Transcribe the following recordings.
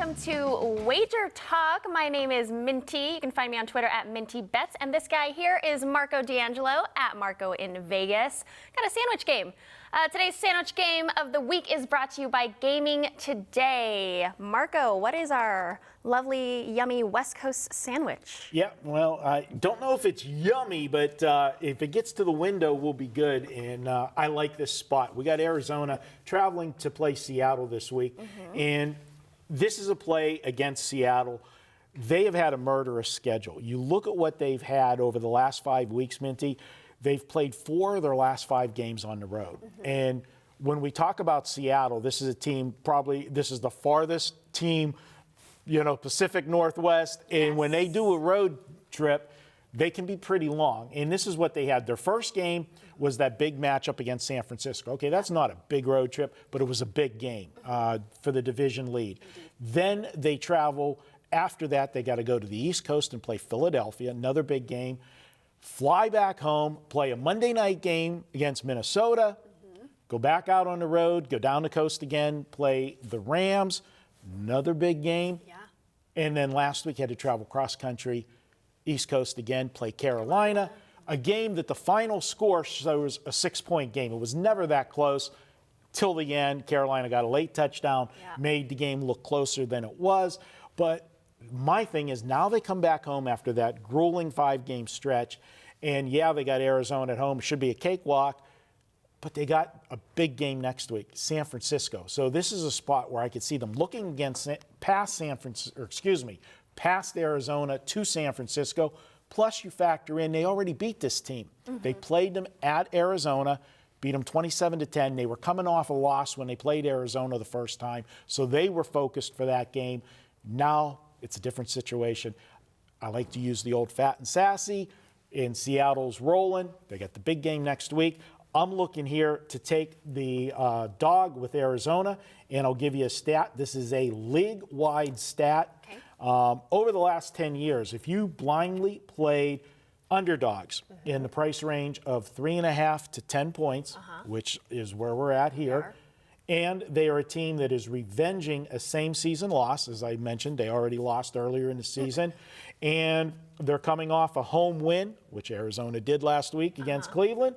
welcome to WagerTalk. My name is Minty. You can find me on Twitter at MintyBets. And this guy here is Marco D'Angelo at Marco in Vegas. Got a sandwich game. Today's sandwich game of the week is brought to you by Gaming Today. Marco, what is our lovely, yummy West Coast sandwich? Yeah, well, I don't know if it's yummy, but if it gets to the window, we'll be good. And I like this spot. We got Arizona traveling to play Seattle this week. And this is a play against Seattle. They have had a murderous schedule. You look at what they've had over the last 5 weeks, Minty. They've played 4 of their last 5 games on the road. And when we talk about Seattle, this is a team, this is the farthest team, Pacific Northwest. And when they do a road trip, they can be pretty long. And this is what they had. Their first game was that big matchup against San Francisco. Okay, that's not a big road trip, but it was a big game for the division lead. Then they travel. After that, they got to go to the East Coast and play Philadelphia, another big game. Fly back home, play a Monday night game against Minnesota, go back out on the road, go down the coast again, play the Rams, another big game. And then last week had to travel cross country, East Coast again, play Carolina, a game that the final score shows a 6-point game. It was never that close till the end. Carolina got a late touchdown, made the game look closer than it was. But my thing is now they come back home after that grueling 5-game stretch. And, yeah, they got Arizona at home. It should be a cakewalk. But they got a big game next week, San Francisco. So this is a spot where I could see them looking past Arizona to San Francisco. Plus, you factor in they already beat this team. They played them at Arizona, beat them 27-10. They were coming off a loss when they played Arizona the first time. So they were focused for that game. Now it's a different situation. I like to use the old fat and sassy. In Seattle's rolling. They got the big game next week. I'm looking here to take the dog with Arizona, and I'll give you a stat. This is a league-wide stat. Over the last 10 years, if you blindly played underdogs in the price range of 3.5 to 10 points, which is where we're at here, and they are a team that is revenging a same-season loss. As I mentioned, they already lost earlier in the season. And they're coming off a home win, which Arizona did last week against Cleveland.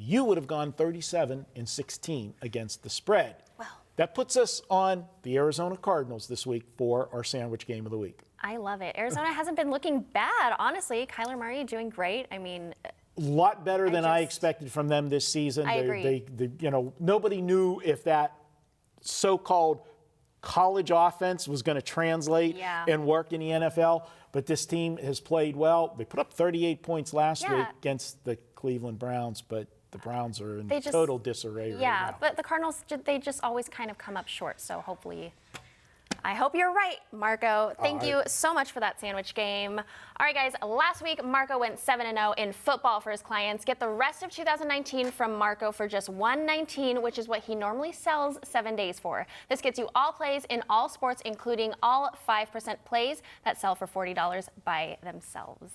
You would have gone 37-16 against the spread. Wow. That puts us on the Arizona Cardinals this week for our sandwich game of the week. I love it. Arizona hasn't been looking bad, honestly. Kyler Murray doing great. I mean, a lot better than I expected from them this season. I agree. Nobody knew if that so-called college offense was going to translate and work in the NFL, but this team has played well. They put up 38 points last week against the Cleveland Browns, but the Browns are in total disarray right now. But the Cardinals, they just always kind of come up short, so hopefully... I hope you're right, Marco. Thank you so much for that sandwich game. All right, guys, last week, Marco went 7-0 in football for his clients. Get the rest of 2019 from Marco for just $119, which is what he normally sells 7 days for. This gets you all plays in all sports, including all 5% plays that sell for $40 by themselves.